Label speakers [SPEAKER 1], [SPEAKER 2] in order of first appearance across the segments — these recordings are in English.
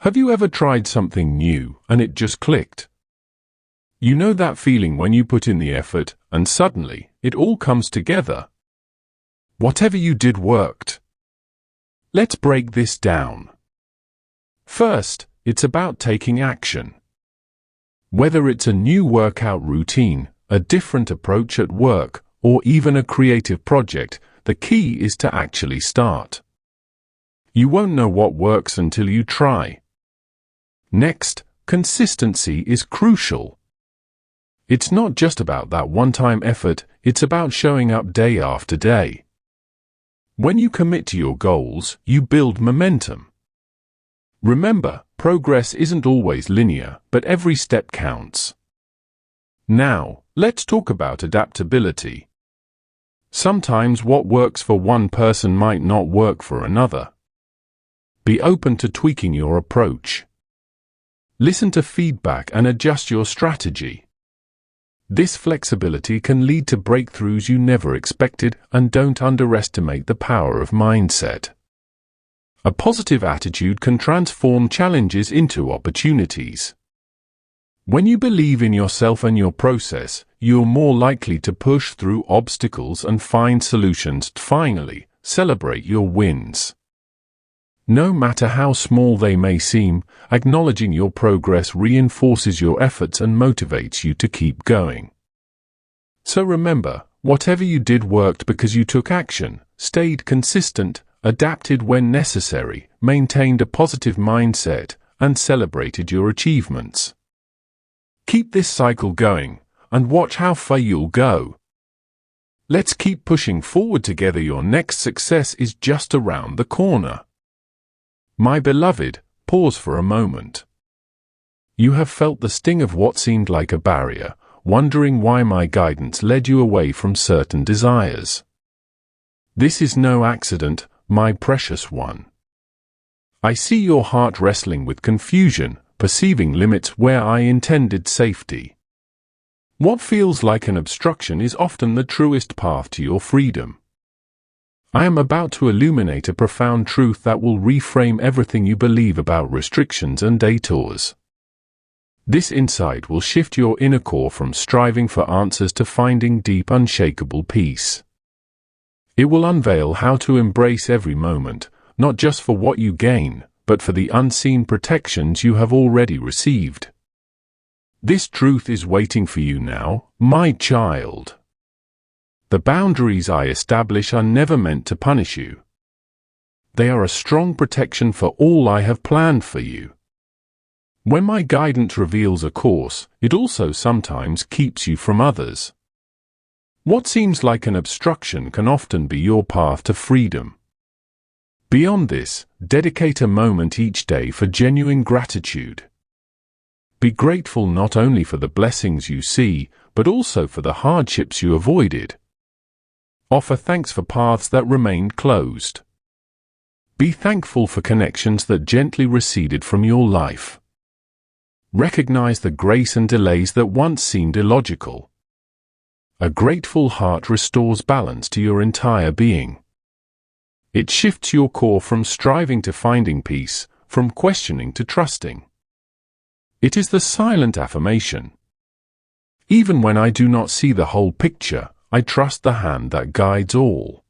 [SPEAKER 1] Have you ever tried something new and it just clicked? You know that feeling when you put in the effort and suddenly it all comes together. Whatever you did worked. Let's break this down. First, it's about taking action. Whether it's a new workout routine, a different approach at work, or even a creative project, the key is to actually start. You won't know what works until you try. Next, consistency is crucial. It's not just about that one-time effort, it's about showing up day after day. When you commit to your goals, you build momentum. Remember, progress isn't always linear, but every step counts. Now, let's talk about adaptability. Sometimes what works for one person might not work for another. Be open to tweaking your approach. Listen to feedback and adjust your strategy. This flexibility can lead to breakthroughs you never expected, and don't underestimate the power of mindset. A positive attitude can transform challenges into opportunities. When you believe in yourself and your process, you're more likely to push through obstacles and find solutions. Finally, celebrate your wins. No matter how small they may seem, acknowledging your progress reinforces your efforts and motivates you to keep going. So remember, whatever you did worked because you took action, stayed consistent, adapted when necessary, maintained a positive mindset, and celebrated your achievements. Keep this cycle going, and watch how far you'll go. Let's keep pushing forward together. Your next success is just around the corner. My beloved, pause for a moment. You have felt the sting of what seemed like a barrier, wondering why my guidance led you away from certain desires. This is no accident, my precious one. I see your heart wrestling with confusion, perceiving limits where I intended safety. What feels like an obstruction is often the truest path to your freedom. I am about to illuminate a profound truth that will reframe everything you believe about restrictions and detours. This insight will shift your inner core from striving for answers to finding deep, unshakable peace. It will unveil how to embrace every moment, not just for what you gain, but for the unseen protections you have already received. This truth is waiting for you now, my child. The boundaries I establish are never meant to punish you. They are a strong protection for all I have planned for you. When my guidance reveals a course, it also sometimes keeps you from others. What seems like an obstruction can often be your path to freedom. Beyond this, dedicate a moment each day for genuine gratitude. Be grateful not only for the blessings you see, but also for the hardships you avoided. Offer thanks for paths that remained closed. Be thankful for connections that gently receded from your life. Recognize the grace and delays that once seemed illogical. A grateful heart restores balance to your entire being. It shifts your core from striving to finding peace, from questioning to trusting. It is the silent affirmation. Even when I do not see the whole picture, I trust the hand that guides all.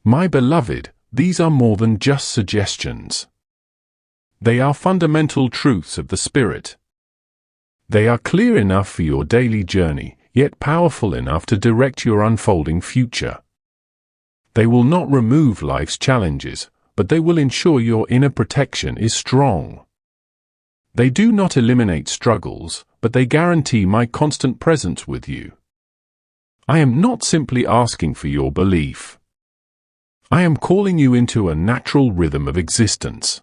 [SPEAKER 1] My beloved, these are more than just suggestions. They are fundamental truths of the Spirit. They are clear enough for your daily journey, yet powerful enough to direct your unfolding future. They will not remove life's challenges, but they will ensure your inner protection is strong. They do not eliminate struggles, but they guarantee my constant presence with you. I am not simply asking for your belief. I am calling you into a natural rhythm of existence.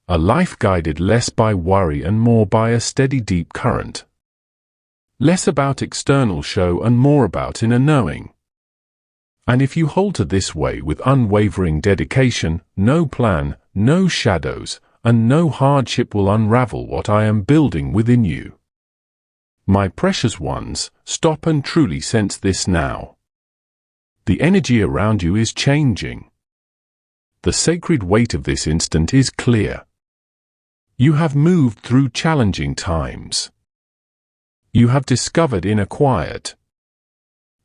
[SPEAKER 1] A life guided less by worry and more by a steady deep current. Less about external show and more about inner knowing. And if you hold to this way with unwavering dedication, no plan, no shadows, and no hardship will unravel what I am building within you. My precious ones, stop and truly sense this now. The energy around you is changing. The sacred weight of this instant is clear. You have moved through challenging times. You have discovered inner quiet.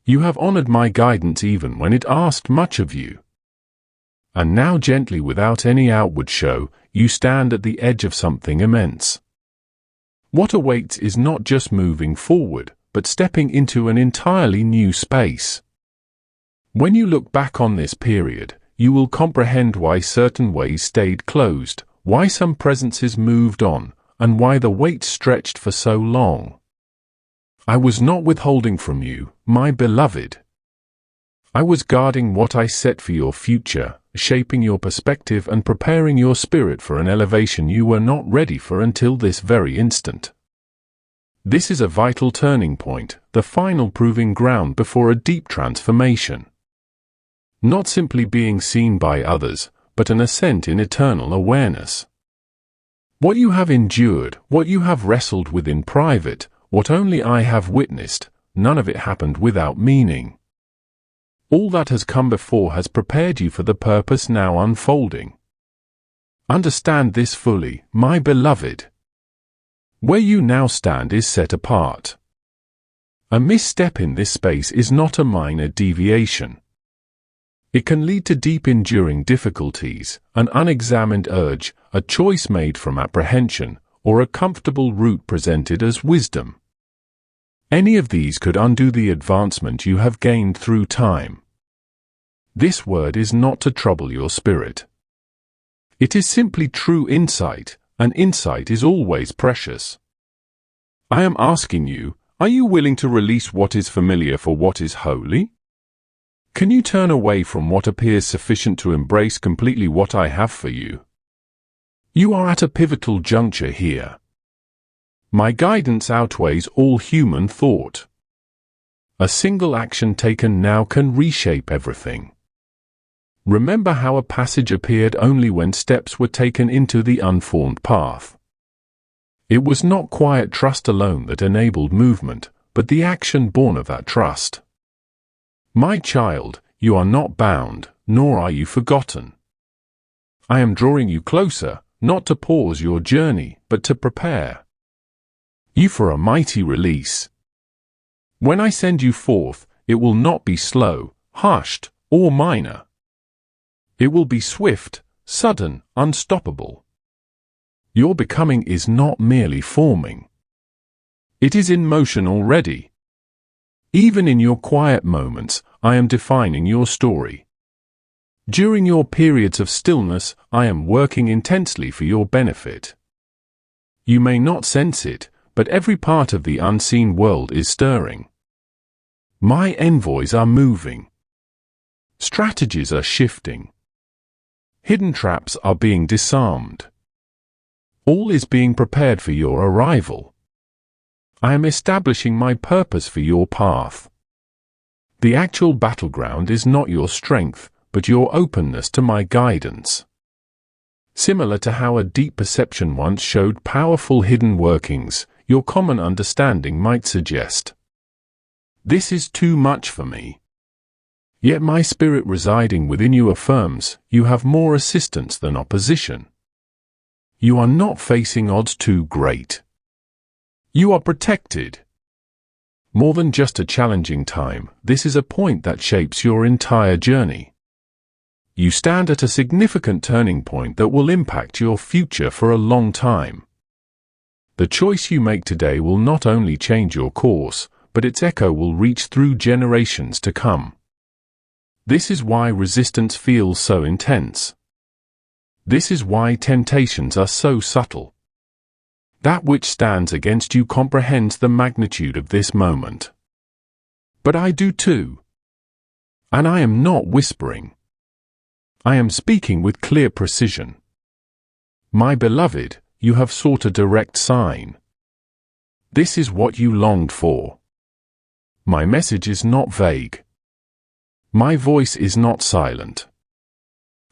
[SPEAKER 1] You have honored my guidance even when it asked much of you. And now gently, without any outward show, you stand at the edge of something immense. What awaits is not just moving forward, but stepping into an entirely new space. When you look back on this period, you will comprehend why certain ways stayed closed, why some presences moved on, and why the wait stretched for so long. I was not withholding from you, my beloved. I was guarding what I set for your future, shaping your perspective and preparing your spirit for an elevation you were not ready for until this very instant. This is a vital turning point, the final proving ground before a deep transformation. Not simply being seen by others, but an ascent in eternal awareness. What you have endured, what you have wrestled with in private, what only I have witnessed, none of it happened without meaning. All that has come before has prepared you for the purpose now unfolding. Understand this fully, my beloved. Where you now stand is set apart. A misstep in this space is not a minor deviation. It can lead to deep enduring difficulties, an unexamined urge, a choice made from apprehension, or a comfortable route presented as wisdom. Any of these could undo the advancement you have gained through time. This word is not to trouble your spirit. It is simply true insight, and insight is always precious. I am asking you, are you willing to release what is familiar for what is holy? Can you turn away from what appears sufficient to embrace completely what I have for you? You are at a pivotal juncture here. My guidance outweighs all human thought. A single action taken now can reshape everything. Remember how a passage appeared only when steps were taken into the unformed path. It was not quiet trust alone that enabled movement, but the action born of that trust. My child, you are not bound, nor are you forgotten. I am drawing you closer, not to pause your journey, but to prepare you for a mighty release. When I send you forth, it will not be slow, hushed, or minor. It will be swift, sudden, unstoppable. Your becoming is not merely forming. It is in motion already. Even in your quiet moments, I am defining your story. During your periods of stillness, I am working intensely for your benefit. You may not sense it, but every part of the unseen world is stirring. My envoys are moving. Strategies are shifting. Hidden traps are being disarmed. All is being prepared for your arrival. I am establishing my purpose for your path. The actual battleground is not your strength, but your openness to my guidance. Similar to how a deep perception once showed powerful hidden workings, your common understanding might suggest, this is too much for me. Yet my spirit residing within you affirms, you have more assistance than opposition. You are not facing odds too great. You are protected. More than just a challenging time, this is a point that shapes your entire journey. You stand at a significant turning point that will impact your future for a long time. The choice you make today will not only change your course, but its echo will reach through generations to come. This is why resistance feels so intense. This is why temptations are so subtle. That which stands against you comprehends the magnitude of this moment. But I do too. And I am not whispering. I am speaking with clear precision. My beloved, you have sought a direct sign. This is what you longed for. My message is not vague. My voice is not silent.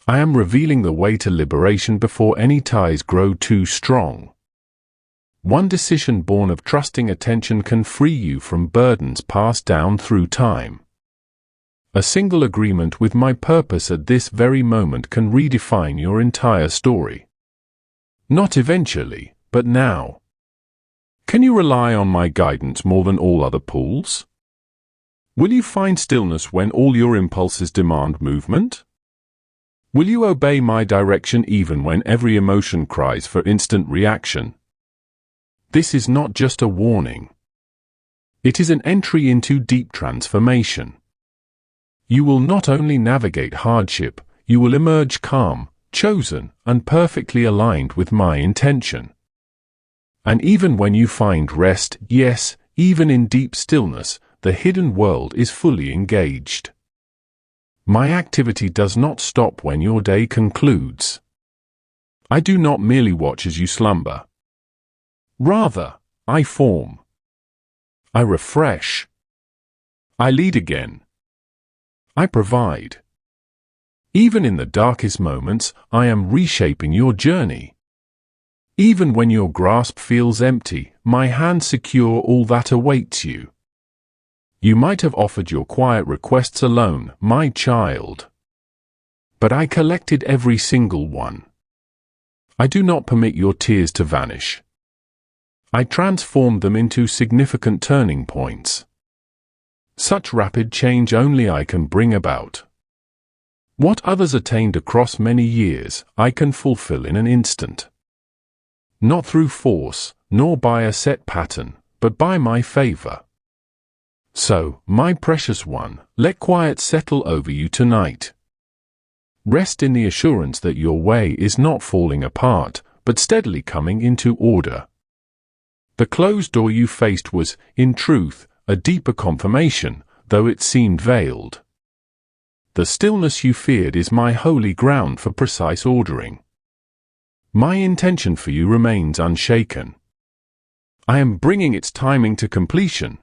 [SPEAKER 1] I am revealing the way to liberation before any ties grow too strong. One decision born of trusting attention can free you from burdens passed down through time. A single agreement with my purpose at this very moment can redefine your entire story. Not eventually, but now. Can you rely on my guidance more than all other pools? Will you find stillness when all your impulses demand movement? Will you obey my direction even when every emotion cries for instant reaction? This is not just a warning. It is an entry into deep transformation. You will not only navigate hardship, you will emerge calm, chosen, and perfectly aligned with my intention. And even when you find rest, yes, even in deep stillness, the hidden world is fully engaged. My activity does not stop when your day concludes. I do not merely watch as you slumber. Rather, I form. I refresh. I lead again. I provide. Even in the darkest moments, I am reshaping your journey. Even when your grasp feels empty, my hands secure all that awaits you. You might have offered your quiet requests alone, my child. But I collected every single one. I do not permit your tears to vanish. I transformed them into significant turning points. Such rapid change only I can bring about. What others attained across many years, I can fulfill in an instant. Not through force, nor by a set pattern, but by my favor. So, my precious one, let quiet settle over you tonight. Rest in the assurance that your way is not falling apart, but steadily coming into order. The closed door you faced was, in truth, a deeper confirmation, though it seemed veiled. The stillness you feared is my holy ground for precise ordering. My intention for you remains unshaken. I am bringing its timing to completion.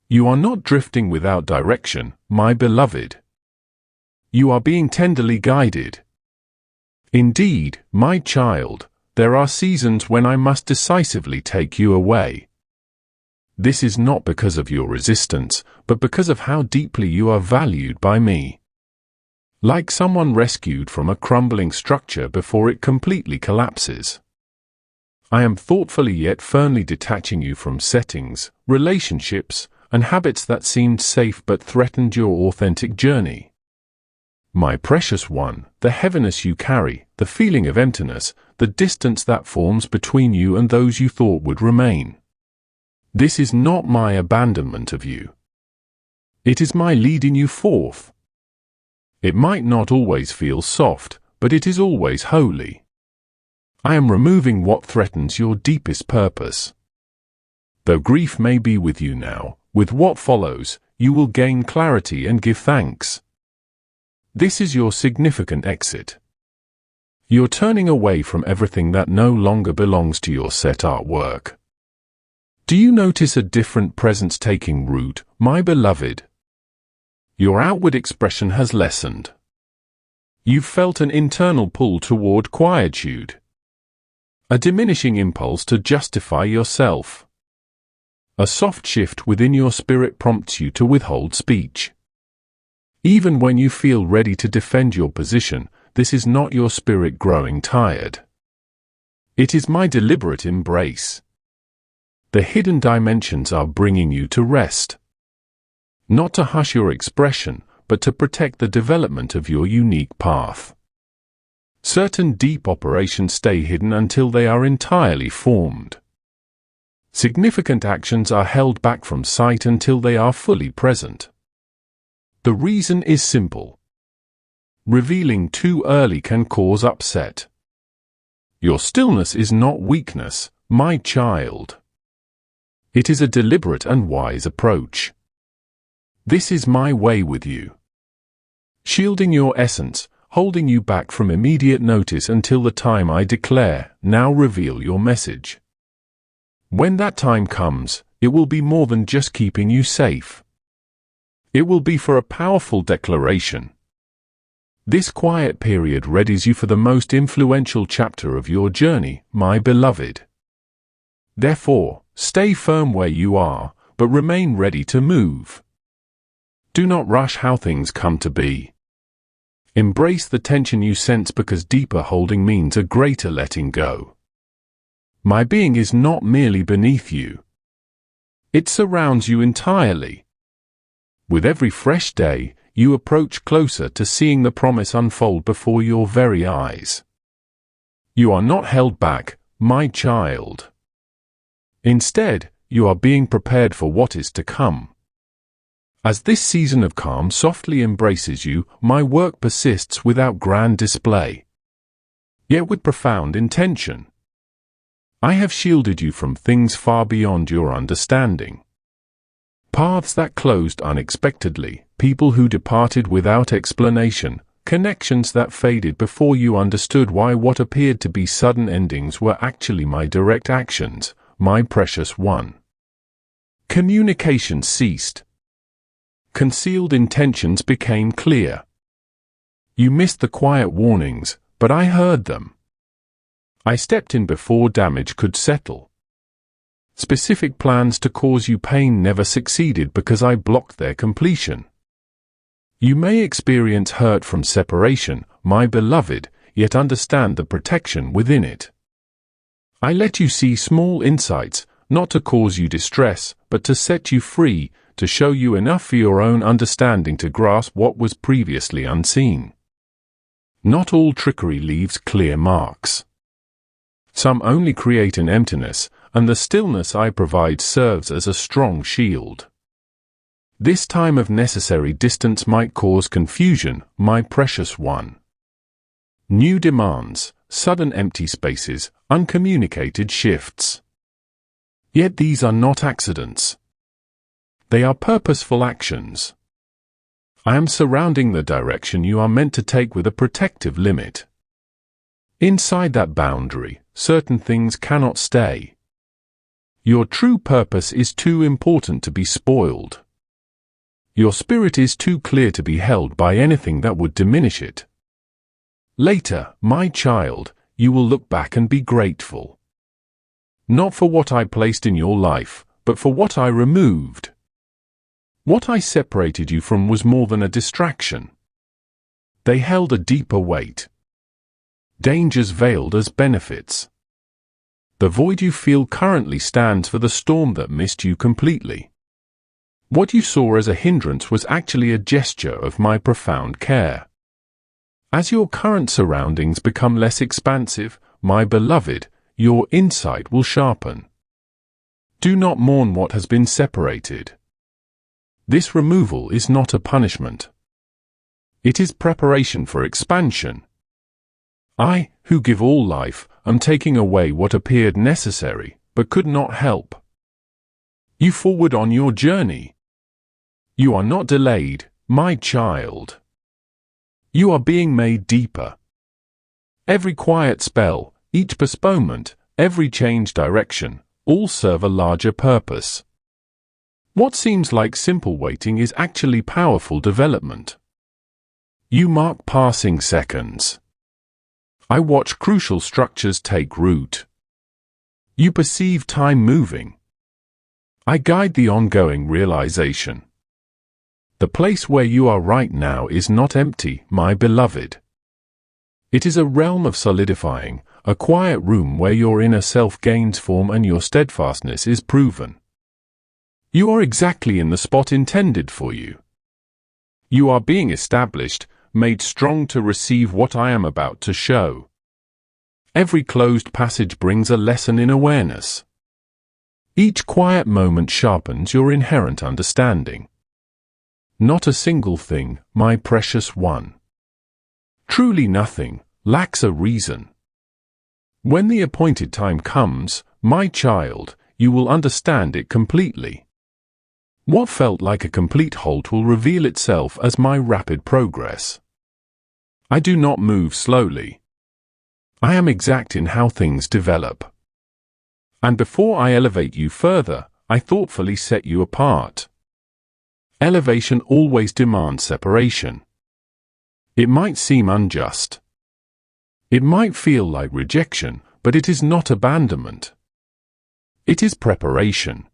[SPEAKER 1] You are not drifting without direction, my beloved. You are being tenderly guided. Indeed, my child, there are seasons when I must decisively take you away. This is not because of your resistance, but because of how deeply you are valued by me. Like someone rescued from a crumbling structure before it completely collapses. I am thoughtfully yet firmly detaching you from settings, relationships, and habits that seemed safe but threatened your authentic journey. My precious one, the heaviness you carry, the feeling of emptiness, the distance that forms between you and those you thought would remain. This is not my abandonment of you. It is my leading you forth. It might not always feel soft, but it is always holy. I am removing what threatens your deepest purpose. Though grief may be with you now, with what follows, you will gain clarity and give thanks. This is your significant exit. You're turning away from everything that no longer belongs to your set artwork. Do you notice a different presence taking root, my beloved? Your outward expression has lessened. You've felt an internal pull toward quietude. A diminishing impulse to justify yourself. A soft shift within your spirit prompts you to withhold speech. Even when you feel ready to defend your position, this is not your spirit growing tired. It is my deliberate embrace. The hidden dimensions are bringing you to rest. Not to hush your expression, but to protect the development of your unique path. Certain deep operations stay hidden until they are entirely formed. Significant actions are held back from sight until they are fully present. The reason is simple. Revealing too early can cause upset. Your stillness is not weakness, my child. It is a deliberate and wise approach. This is my way with you. Shielding your essence, holding you back from immediate notice until the time I declare, now reveal your message. When that time comes, it will be more than just keeping you safe. It will be for a powerful declaration. This quiet period readies you for the most influential chapter of your journey, my beloved. Therefore, stay firm where you are, but remain ready to move. Do not rush how things come to be. Embrace the tension you sense because deeper holding means a greater letting go. My being is not merely beneath you. It surrounds you entirely. With every fresh day, you approach closer to seeing the promise unfold before your very eyes. You are not held back, my child. Instead, you are being prepared for what is to come. As this season of calm softly embraces you, my work persists without grand display, yet with profound intention. I have shielded you from things far beyond your understanding. Paths that closed unexpectedly, people who departed without explanation, connections that faded before you understood why what appeared to be sudden endings were actually my direct actions, my precious one. Communication ceased. Concealed intentions became clear. You missed the quiet warnings, but I heard them. I stepped in before damage could settle. Specific plans to cause you pain never succeeded because I blocked their completion. You may experience hurt from separation, my beloved, yet understand the protection within it. I let you see small insights, not to cause you distress, but to set you free, to show you enough for your own understanding to grasp what was previously unseen. Not all trickery leaves clear marks. Some only create an emptiness, and the stillness I provide serves as a strong shield. This time of necessary distance might cause confusion, my precious one. New demands, sudden empty spaces, uncommunicated shifts. Yet these are not accidents. They are purposeful actions. I am surrounding the direction you are meant to take with a protective limit. Inside that boundary, certain things cannot stay. Your true purpose is too important to be spoiled. Your spirit is too clear to be held by anything that would diminish it. Later, my child, you will look back and be grateful. Not for what I placed in your life, but for what I removed. What I separated you from was more than a distraction. They held a deeper weight. Dangers veiled as benefits. The void you feel currently stands for the storm that missed you completely. What you saw as a hindrance was actually a gesture of my profound care. As your current surroundings become less expansive, my beloved, your insight will sharpen. Do not mourn what has been separated. This removal is not a punishment. It is preparation for expansion. I, who give all life, am taking away what appeared necessary, but could not help. You forward on your journey. You are not delayed, my child. You are being made deeper. Every quiet spell, each postponement, every change direction, all serve a larger purpose. What seems like simple waiting is actually powerful development. You mark passing seconds. I watch crucial structures take root. You perceive time moving. I guide the ongoing realization. The place where you are right now is not empty, my beloved. It is a realm of solidifying, a quiet room where your inner self gains form and your steadfastness is proven. You are exactly in the spot intended for you. You are being established, made strong to receive what I am about to show. Every closed passage brings a lesson in awareness. Each quiet moment sharpens your inherent understanding. Not a single thing, my precious one. Truly nothing, lacks a reason. When the appointed time comes, my child, you will understand it completely. What felt like a complete halt will reveal itself as my rapid progress. I do not move slowly. I am exact in how things develop. And before I elevate you further, I thoughtfully set you apart. Elevation always demands separation. It might seem unjust. It might feel like rejection, but it is not abandonment. It is preparation.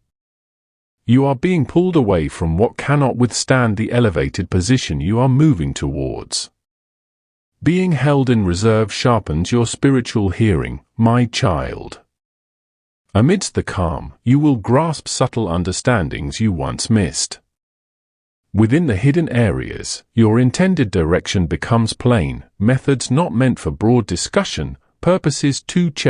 [SPEAKER 1] You are being pulled away from what cannot withstand the elevated position you are moving towards. Being held in reserve sharpens your spiritual hearing, my child. Amidst the calm, you will grasp subtle understandings you once missed. Within the hidden areas, your intended direction becomes plain, methods not meant for broad discussion, purposes too